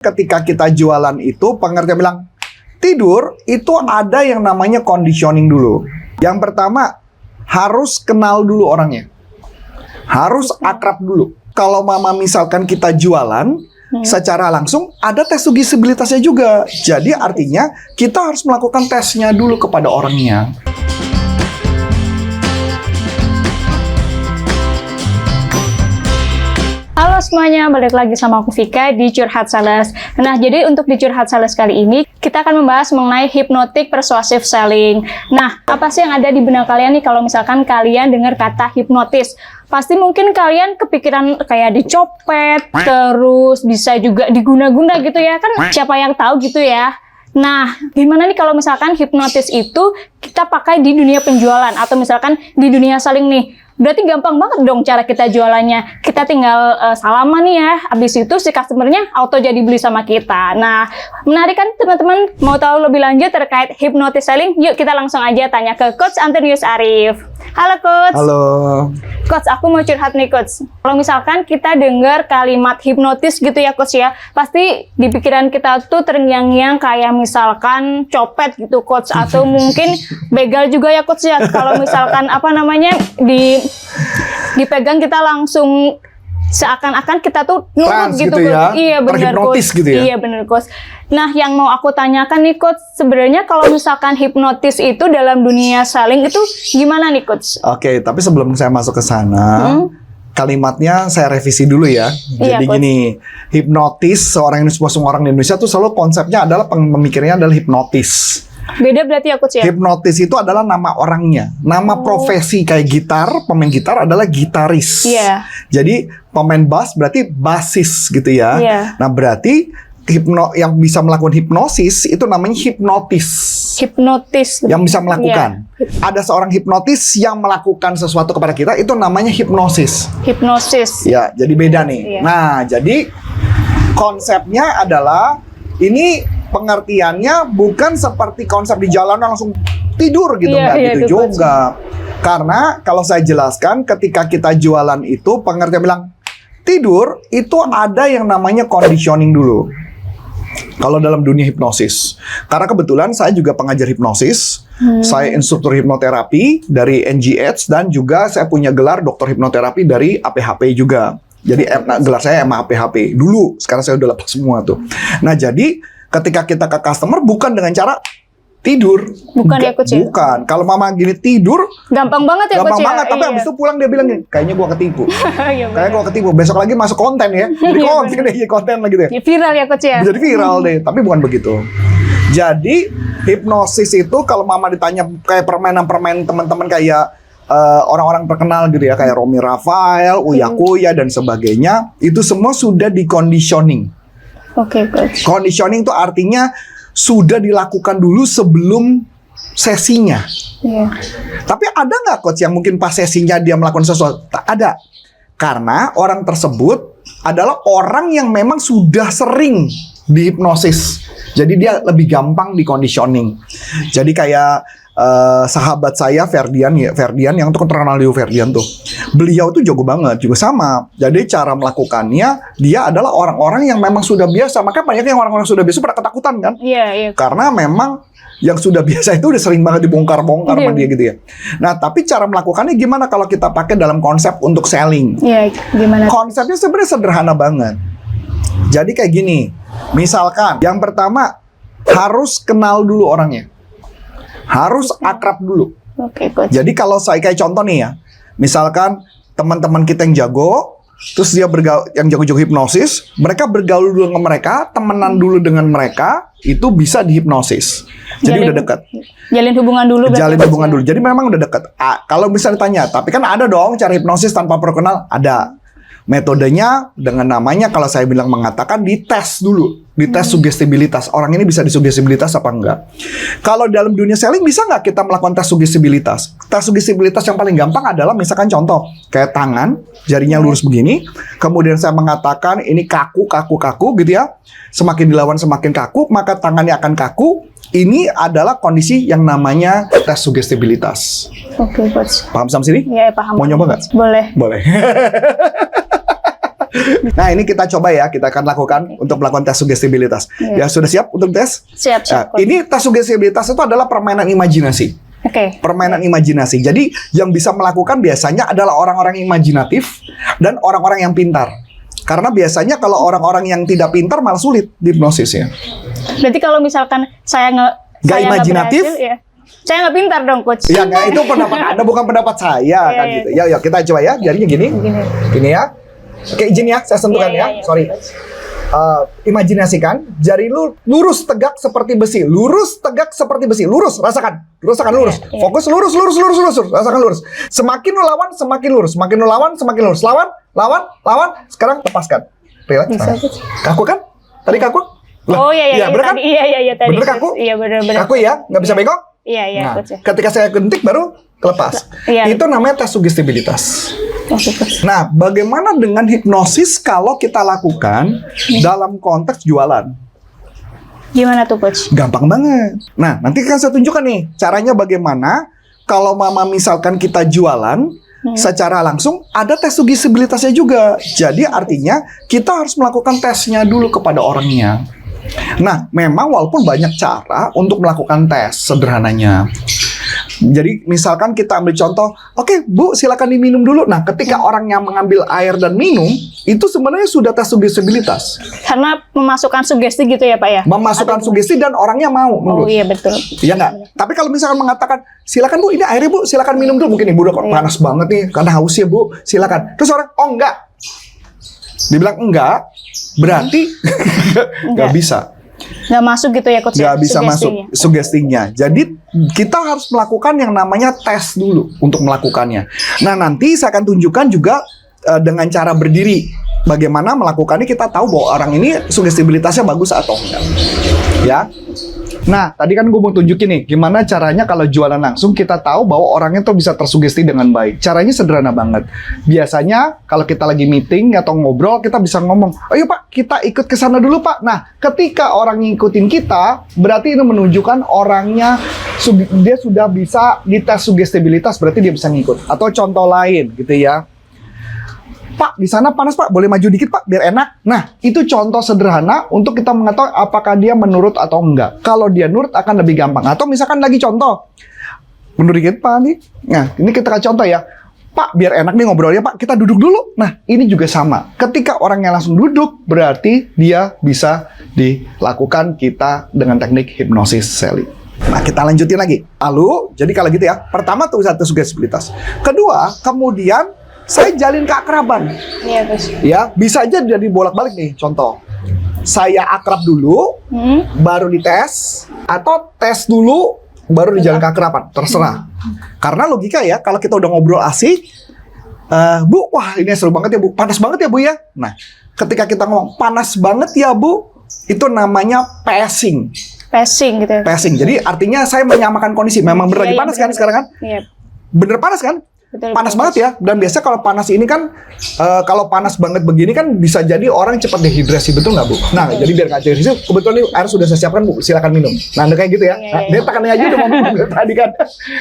Ketika kita jualan itu, pengertian bilang tidur itu ada yang namanya conditioning dulu. Yang pertama, harus kenal dulu orangnya. Harus akrab dulu. Kalau mama misalkan kita jualan, secara langsung ada tes sugestibilitasnya juga. Jadi artinya kita harus melakukan tesnya dulu kepada orangnya. Halo semuanya, balik lagi sama aku Vika di Curhat Sales. Nah, jadi untuk di Curhat Sales kali ini, kita akan membahas mengenai hypnotic persuasive selling. Nah, apa sih yang ada di benak kalian nih kalau misalkan kalian dengar kata hipnotis? Pasti mungkin kalian kepikiran kayak dicopet, terus bisa juga diguna-guna gitu ya, kan siapa yang tahu gitu ya. Nah, gimana nih kalau misalkan hipnotis itu kita pakai di dunia penjualan atau misalkan di dunia selling nih? Berarti gampang banget dong cara kita jualannya. Kita tinggal salaman nih ya. Habis itu si customernya auto jadi beli sama kita. Nah, menarik kan teman-teman? Mau tahu lebih lanjut terkait hypnotic selling? Yuk kita langsung aja tanya ke Coach Antonius Arif. Halo Coach. Halo. Coach, aku mau curhat nih Coach. Kalau misalkan kita dengar kalimat hipnotis gitu ya Coach ya, pasti di pikiran kita tuh terngiang-ngiang kayak misalkan copet gitu Coach. Atau mungkin begal juga ya Coach ya. Kalau misalkan apa namanya dipegang kita langsung seakan-akan kita tuh nurut gitu ya? Iya benar Coach. Gitu ya? Iya benar Coach. Nah, yang mau aku tanyakan nih Coach, sebenarnya kalau misalkan hipnotis itu dalam dunia selling itu gimana nih Coach? Oke, tapi sebelum saya masuk ke sana, kalimatnya saya revisi dulu ya. Iya, Jadi Coach. gini, hipnotis semua orang di Indonesia tuh selalu konsepnya adalah pemikirnya adalah hipnotis. Beda berarti ya Coach ya? Hipnotis itu adalah nama orangnya. Nama profesi kayak gitar, pemain gitar adalah gitaris. Iya. Jadi pemain bass berarti basis gitu ya. Iya. Nah berarti yang bisa melakukan hipnosis itu namanya hipnotis. Hipnotis. Yang bisa melakukan. Iya. Ada seorang hipnotis yang melakukan sesuatu kepada kita, itu namanya hipnosis. Hipnosis. Ya, jadi beda nih. Iya. Nah, jadi konsepnya adalah ini pengertiannya bukan seperti konsep di jalanan langsung tidur gitu, Iya, nggak iya, gitu itu juga. Karena kalau saya jelaskan ketika kita jualan itu, pengertian bilang tidur itu ada yang namanya conditioning dulu. Kalau dalam dunia hipnosis. Karena kebetulan saya juga pengajar hipnosis. Saya instruktur hipnoterapi dari NGH dan juga saya punya gelar doktor hipnoterapi dari APHP juga. Jadi gelar saya MAPHP dulu. Sekarang saya udah lepas semua tuh. Nah, jadi ketika kita ke customer bukan dengan cara tidur. Bukan ya Coach ya? Bukan. Kalau mama gini tidur, Gampang banget ya Coach gampang ya? banget. Tapi Iya. abis itu pulang dia bilang gini, kayaknya gua ketipu. Iya, Kayaknya benar. gua ketipu. Besok lagi masuk konten ya. Jadi Iya, konten deh, konten lagi deh. Ya, viral ya Coach ya? Jadi viral deh, tapi bukan begitu. Jadi hipnosis itu kalau mama ditanya kayak permainan-permainan teman-teman kayak orang-orang terkenal gitu ya, kayak Romy Rafael, Uya Kuya dan sebagainya, itu semua sudah di conditioning. Oke Coach. Conditioning itu artinya sudah dilakukan dulu sebelum sesinya. Iya. Tapi ada nggak Coach yang mungkin pas sesinya dia melakukan sesuatu? Tak ada. Karena orang tersebut adalah orang yang memang sudah sering dihipnosis. Jadi dia lebih gampang di conditioning. Jadi kayak sahabat saya Ferdian yang tuh terkenal Leo Ferdian tuh. Beliau tuh jago banget, juga sama. Jadi cara melakukannya dia adalah orang-orang yang memang sudah biasa. Makanya banyak yang orang-orang sudah biasa pada ketakutan kan? Iya, iya. Karena memang yang sudah biasa itu udah sering banget dibongkar-bongkar sama dia gitu ya. Nah, tapi cara melakukannya gimana kalau kita pakai dalam konsep untuk selling? Iya, gimana? Konsepnya sebenarnya sederhana banget. Jadi kayak gini, misalkan yang pertama harus kenal dulu orangnya. Harus akrab dulu. Oke Coach. Jadi kalau saya kayak contoh nih ya, misalkan teman-teman kita yang jago, terus dia yang jago-jago hipnosis, mereka bergaul dulu dengan mereka, temenan dulu dengan mereka, itu bisa dihipnosis. Jadi udah dekat. Jalin hubungan dulu. Jalin berarti, hubungan Coach, dulu. Jadi memang udah dekat. Kalau bisa ditanya, tapi kan ada dong cara hipnosis tanpa perlu kenal, ada. Metodenya dengan namanya kalau saya bilang mengatakan dites dulu. Dites sugestibilitas. Orang ini bisa disugestibilitas apa enggak. Kalau dalam dunia selling bisa nggak kita melakukan tes sugestibilitas? Tes sugestibilitas yang paling gampang adalah misalkan contoh. Kayak tangan, jarinya lurus begini. Kemudian saya mengatakan ini kaku gitu ya. Semakin dilawan semakin kaku, maka tangannya akan kaku. Ini adalah kondisi yang namanya tes sugestibilitas. Oke Coach. Paham sampai sini? Iya, paham. Mau nyoba nggak? Boleh. Boleh. Nah, ini kita coba ya, kita akan lakukan untuk melakukan tes sugestibilitas. Iya. Ya, sudah siap untuk tes? Siap, Nah, Coach. ini tes sugestibilitas itu adalah permainan imajinasi. Oke. Permainan imajinasi. Jadi, yang bisa melakukan biasanya adalah orang-orang imajinatif dan orang-orang yang pintar. Karena biasanya kalau orang-orang yang tidak pintar malah sulit di hipnosisnya. Berarti kalau misalkan saya nggak imajinatif? berhasil, ya. Saya nggak pintar dong, Coach. Ya, nggak, itu pendapat Anda, bukan pendapat saya kan Iya, gitu. Ya, ya, kita coba ya, jarinya gini. Gini. Gini ya. Oke, izin ya, saya sentuhkan Iya, ya. Sorry. Imajinasikan jari lu lurus tegak seperti besi, lurus tegak seperti besi, lurus, rasakan lurus, Iya. fokus lurus, rasakan lurus. Semakin lu lawan, semakin lurus, semakin lu lawan, semakin lurus, lawan. Sekarang lepaskan, relax. Bisa, Nah. Coach. Kaku kan? Tadi kaku? Lah, Oh iya, bener kan? tadi. Iya tadi. Bener kaku? Iya bener. Kaku ya, nggak bisa bengkok. Iya, Nah, Coach. ketika saya gentik baru kelepas. Iya. Itu namanya tes sugestibilitas. Oke, Coach. Nah, bagaimana dengan hipnosis kalau kita lakukan dalam konteks jualan? Gimana tuh, Coach? Gampang banget. Nah, nanti kan saya tunjukkan nih caranya bagaimana kalau mama misalkan kita jualan secara langsung ada tes sugestibilitasnya juga. Jadi artinya kita harus melakukan tesnya dulu kepada orangnya. Nah, memang walaupun banyak cara untuk melakukan tes sederhananya. Jadi misalkan kita ambil contoh, oke Bu silakan diminum dulu. Nah ketika orang yang mengambil air dan minum, itu sebenarnya sudah tes sugestibilitas. Karena memasukkan sugesti gitu ya, Pak ya? Memasukkan sugesti dan orangnya mau. Oh iya, betul. Iya nggak? Tapi kalau misalkan mengatakan, silakan Bu ini airnya Bu, silakan minum dulu. Mungkin Ibu udah kok Iya. panas banget nih, karena haus ya Bu, silakan. Terus orang, oh enggak. Dibilang enggak, berarti nggak bisa. Nggak masuk gitu ya, Coach? Nggak ya, bisa masuk sugestinya? sugestinya. Jadi kita harus melakukan yang namanya tes dulu untuk melakukannya. Nah nanti saya akan tunjukkan juga dengan cara berdiri. Bagaimana melakukannya kita tahu bahwa orang ini sugestibilitasnya bagus atau enggak. Ya. Nah tadi kan gue mau tunjukin nih gimana caranya kalau jualan langsung kita tahu bahwa orangnya tuh bisa tersugesti dengan baik. Caranya sederhana banget. Biasanya kalau kita lagi meeting atau ngobrol kita bisa ngomong, ayo Pak kita ikut ke sana dulu Pak. Nah ketika orang ngikutin kita berarti ini menunjukkan orangnya dia sudah bisa dites sugestibilitas, berarti dia bisa ngikut. Atau contoh lain gitu ya, Pak, di sana panas Pak, boleh maju dikit Pak, biar enak. Nah, itu contoh sederhana untuk kita mengetahui apakah dia menurut atau enggak. Kalau dia nurut akan lebih gampang. Atau misalkan lagi contoh, menurut dikit Pak nih. Nah, ini kita kasih contoh ya. Pak, biar enak nih ngobrolnya Pak, kita duduk dulu. Nah, ini juga sama. Ketika orangnya langsung duduk, berarti dia bisa dilakukan kita dengan teknik hipnosis selling. Nah, kita lanjutin lagi. Lalu, jadi kalau gitu ya, pertama tuh satu sugestibilitas. Kedua, kemudian saya jalin keakraban. Iya, Coach. Ya, bisa aja jadi bolak-balik nih. Contoh, saya akrab dulu, baru dites, atau tes dulu, baru dijalin keakraban. Terserah. Karena logika ya, kalau kita udah ngobrol asik, Bu, wah ini seru banget ya Bu, panas banget ya Bu ya. Nah, ketika kita ngomong panas banget ya Bu, itu namanya passing. Passing gitu ya. Passing. Jadi artinya saya menyamakan kondisi. Memang bener lagi Iya, panas bener. kan sekarang kan? Iya, Bener panas kan? betul. Panas betul, banget ya. Dan biasanya kalau panas ini kan, kalau panas banget begini kan bisa jadi orang cepat dehidrasi, betul nggak Bu? Nah, jadi biar nggak dehidrasi, kebetulan ini air sudah saya siapkan Bu, silakan minum. Nah, udah kayak gitu ya. Iya, Nah, iya, dia iya. tekannya aja udah ngomong dari tadi kan.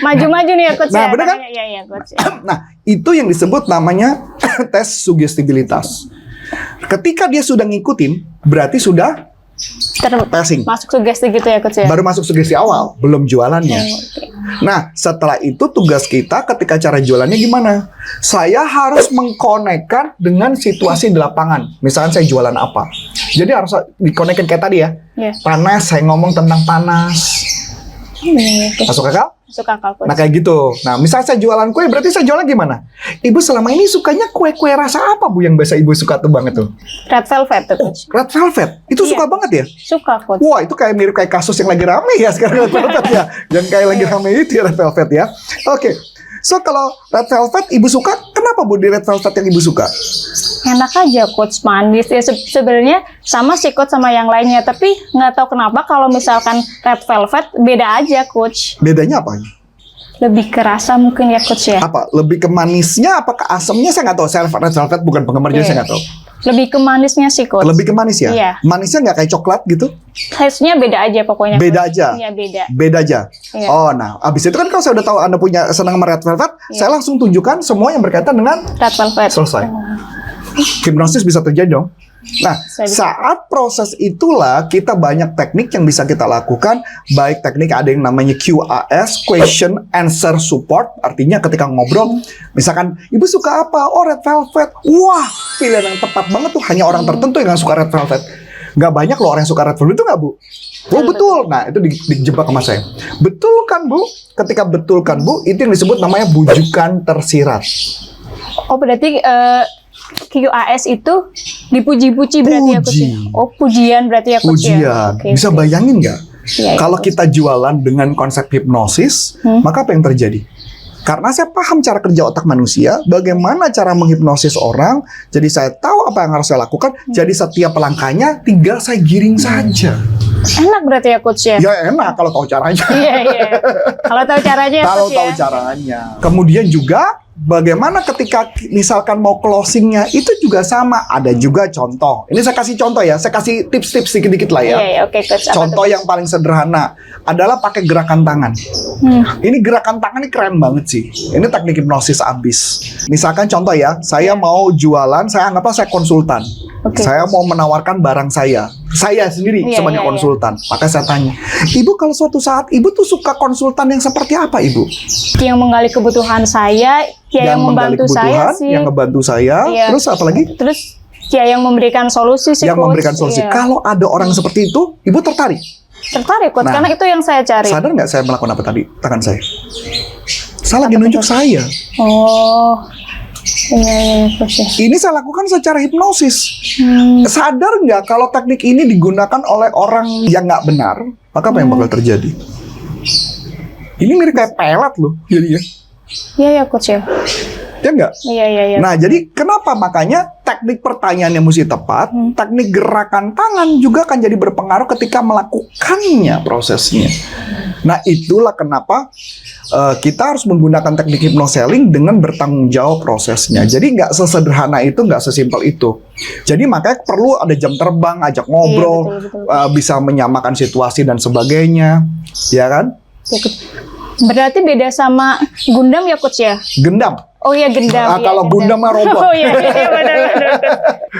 Maju-maju nih ya, Coach. Nah, ya. bener kan? Iya, Coach. Nah, itu yang disebut namanya tes sugestibilitas. Ketika dia sudah ngikutin, berarti sudah passing. Masuk sugesti gitu ya, Coach ya. Baru masuk sugesti awal, belum jualannya. Oke. Nah, setelah itu tugas kita ketika cara jualannya gimana? Saya harus mengkonekkan dengan situasi di lapangan. Misalkan saya jualan apa. Jadi harus dikonekkan kayak tadi ya. Iya. Panas, saya ngomong tentang panas. Iya, Coach. Masuk akal? Masuk akal, Coach. Nah, kayak gitu. Nah, misalnya saya jualan kue, berarti saya jualan gimana? Ibu selama ini sukanya kue-kue rasa apa, Bu, yang biasa Ibu suka tuh banget tuh? Red velvet tuh, Coach. Red velvet. Itu Iya. suka banget ya? Suka, Coach. Wah, itu kayak mirip kayak kasus yang lagi rame ya sekarang Red Velvet ya. Yang kayak lagi rame itu ya Red Velvet ya. Oke. So, kalau Red Velvet Ibu suka, kenapa Bu di Red Velvet yang Ibu suka? Enak aja, Coach. Manis. Ya, sebenarnya sama sih, Coach, sama yang lainnya. Tapi nggak tahu kenapa kalau misalkan red velvet, beda aja, Coach. Bedanya apa? Lebih kerasa mungkin ya, Coach ya. Apa? Lebih ke manisnya, apa ke asamnya? Saya nggak tahu. Saya Red Velvet bukan penggemar jadi Iya. saya nggak tahu. Lebih ke manisnya sih, Coach. Lebih ke manis ya? Iya. Manisnya nggak kayak coklat gitu? Taste-nya beda aja pokoknya. Beda Coach. aja? Iya, beda. Beda aja? Iya. Oh, nah. Abis itu kan kalau saya udah tahu Anda punya senang sama Red Velvet, Iya. saya langsung tunjukkan semua yang berkaitan dengan Red velvet. selesai. Hipnosis bisa terjadi dong. Nah, Bisa. saat proses itulah kita banyak teknik yang bisa kita lakukan. Baik teknik ada yang namanya QAS, Question Answer Support. Artinya ketika ngobrol, misalkan, ibu suka apa? Oh, red velvet. Wah, pilihan yang tepat banget tuh. Hanya orang tertentu yang suka red velvet. Nggak banyak loh orang yang suka red velvet, itu nggak, Bu? Oh, betul. Nah, itu dijebak sama saya. Betul kan, Bu? Ketika betul kan, Bu, itu yang disebut namanya bujukan tersirat. Oh, berarti QAS itu dipuji-puji berarti ya, Coach ya? Puji. Oh, pujian berarti ya, Coach ya? Pujian. Oke, Bisa oke. bayangin nggak? Iya, Kalau iya. kita jualan dengan konsep hipnosis, maka apa yang terjadi? Karena saya paham cara kerja otak manusia, bagaimana cara menghipnosis orang, jadi saya tahu apa yang harus saya lakukan, jadi setiap langkahnya tinggal saya giring saja. Enak berarti ya, Coach ya? Ya enak kalau tahu caranya. Iya, iya. Kalau tahu caranya ya, Kalau Coach tahu ya? caranya. Kemudian juga bagaimana ketika misalkan mau closingnya itu juga sama. Ada juga contoh. Ini saya kasih contoh ya. Saya kasih tips-tips dikit-dikit lah ya. Iya, iya, oke, Coach. Apa Contoh tuh, yang paling sederhana adalah pakai gerakan tangan. Ini gerakan tangan ini keren banget sih. Ini teknik hipnosis abis. Misalkan contoh ya, saya mau jualan, saya anggaplah saya konsultan. Oke. Saya mau menawarkan barang saya sendiri Iya, sebagai iya, konsultan. Maka saya tanya, Ibu kalau suatu saat Ibu tuh suka konsultan yang seperti apa, Ibu? Yang menggali kebutuhan saya, ya yang menggali membantu saya kebutuhan, sih. yang ngebantu saya, Iya. terus apa lagi? Terus ya yang memberikan solusi sih, Yang Coach. memberikan solusi. Iya. Kalau ada orang seperti itu, Ibu tertarik. Tertarik, Coach, Nah, karena itu yang saya cari. Sadar nggak saya melakukan apa tadi? Tangan saya. Saya lagi nunjuk saya. Oh, iya, Coach ya. Ini saya lakukan secara hipnosis. Sadar nggak kalau teknik ini digunakan oleh orang yang nggak benar, maka apa yang bakal terjadi? Ini mirip kayak pelet loh, jadinya. Iya, ya, Coach ya. Ya nggak? Iya, iya, iya. Nah, jadi kenapa makanya teknik pertanyaan yang mesti tepat, teknik gerakan tangan juga akan jadi berpengaruh ketika melakukannya prosesnya. Nah, itulah kenapa kita harus menggunakan teknik hypnoselling dengan bertanggung jawab prosesnya. Jadi nggak sesederhana itu, nggak sesimpel itu. Jadi makanya perlu ada jam terbang, ajak ngobrol, Iya, betul. bisa menyamakan situasi dan sebagainya, ya kan? Ya, Coach. Berarti beda sama Gundam ya, Coach ya? Gendam. Oh iya, Gundam. Iya, Kalau Gundam mah robot. Oh iya, iya, benar.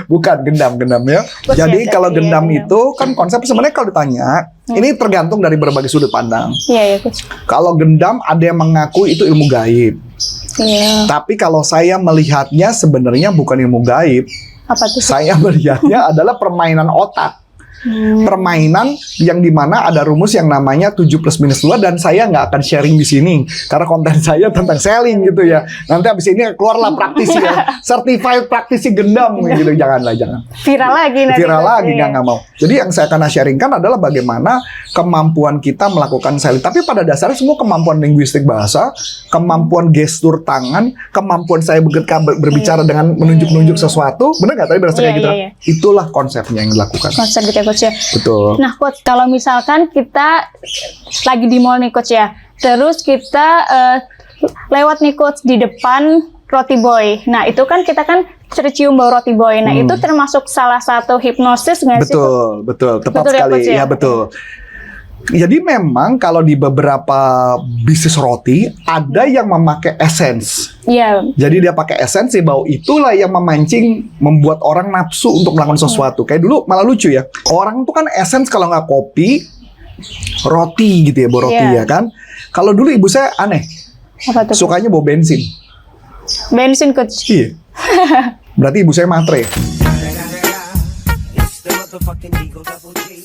Bukan gendam ya. Bos Jadi ya, kalau iya, gendam gendam. itu kan konsep sebenarnya kalau ditanya, ini tergantung dari berbagai sudut pandang. Iya, ya, Coach. Kalau gendam ada yang mengaku itu ilmu gaib. Iya. Tapi kalau saya melihatnya sebenarnya bukan ilmu gaib. Apa tuh? Saya melihatnya adalah permainan otak. Permainan yang dimana ada rumus yang namanya 7 plus minus 2 dan saya nggak akan sharing di sini karena konten saya tentang selling gitu ya. Nanti habis ini keluarlah praktisi ya, certified praktisi gendam gitu. Jangan. Viral lagi nanti. Viral Coach. lagi Iya. nggak mau. Jadi yang saya akan sharingkan adalah bagaimana kemampuan kita melakukan selling. Tapi pada dasarnya semua kemampuan linguistik bahasa, kemampuan gestur tangan, kemampuan saya berbicara dengan menunjuk-nunjuk sesuatu. Benar nggak tadi berasa kayak Iya, gitu? iya, iya. Itulah konsepnya yang dilakukan. Konsep gitu ya, Coach ya. Betul. Nah, Coach, kalau misalkan kita lagi di mall nih, Coach ya. Terus kita lewat nih, Coach, di depan Roti Boy. Nah, itu kan kita kan tercium bau Roti Boy. Nah, itu termasuk salah satu hipnosis nggak sih, Coach? Betul. Tepat Betul ya, sekali. Coach, ya? Ya, betul. Jadi memang kalau di beberapa bisnis roti ada yang memakai essence. Iya. Jadi dia pakai esensi bau itulah yang memancing membuat orang nafsu untuk melakukan sesuatu. Kayak dulu malah lucu ya. Orang tuh kan essence kalau nggak kopi, roti gitu ya, bau roti Iya. ya kan. Kalau dulu ibu saya aneh, Apa tuh? sukanya bau bensin. Bensin, Coach. Iya. Berarti ibu saya matre. It's the motherfucking Eagle Double G.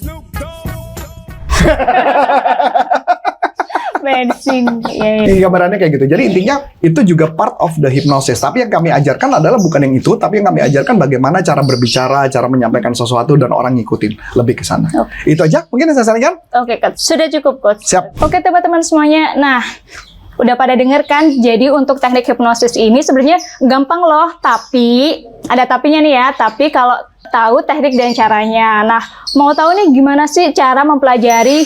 Bensin. Iya, iya. Ini gambarannya kayak gitu. Jadi intinya itu juga part of the hypnosis. Tapi yang kami ajarkan adalah bukan yang itu, tapi yang kami ajarkan bagaimana cara berbicara, cara menyampaikan sesuatu dan orang ngikutin. Lebih ke sana. Itu aja mungkin yang saya sarankan. Oke, Coach. Sudah cukup, Coach. Siap. Oke, teman-teman semuanya. Nah, udah pada denger kan? Jadi untuk teknik hipnosis ini sebenarnya gampang loh, tapi ada tapinya nih ya. Tapi kalau tahu teknik dan caranya. Nah, mau tahu nih gimana sih cara mempelajari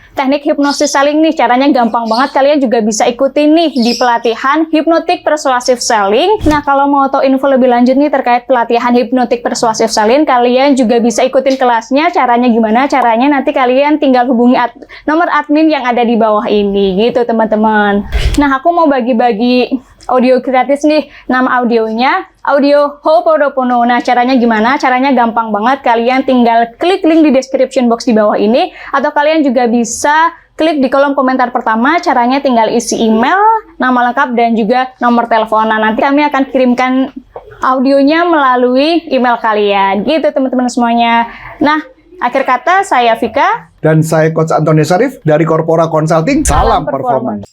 teknik hipnosis selling nih? Caranya gampang banget. Kalian juga bisa ikutin nih di pelatihan Hypnotic Persuasive Selling. Nah, kalau mau tahu info lebih lanjut nih terkait pelatihan Hypnotic Persuasive Selling, kalian juga bisa ikutin kelasnya. Caranya gimana? Caranya nanti kalian tinggal hubungi nomor admin yang ada di bawah ini gitu, teman-teman. Nah, aku mau bagi-bagi audio gratis nih. Nama audionya audio Ho'oponopono. Nah, caranya gimana? Caranya gampang banget. Kalian tinggal klik link di description box di bawah ini, atau kalian juga bisa klik di kolom komentar pertama. Caranya tinggal isi email, nama lengkap, dan juga nomor telepon. Nah, nanti kami akan kirimkan audionya melalui email kalian. Gitu teman-teman semuanya. Nah, akhir kata saya Vika. Dan saya Coach Antoni Syarif dari Corpora Consulting. Salam performance.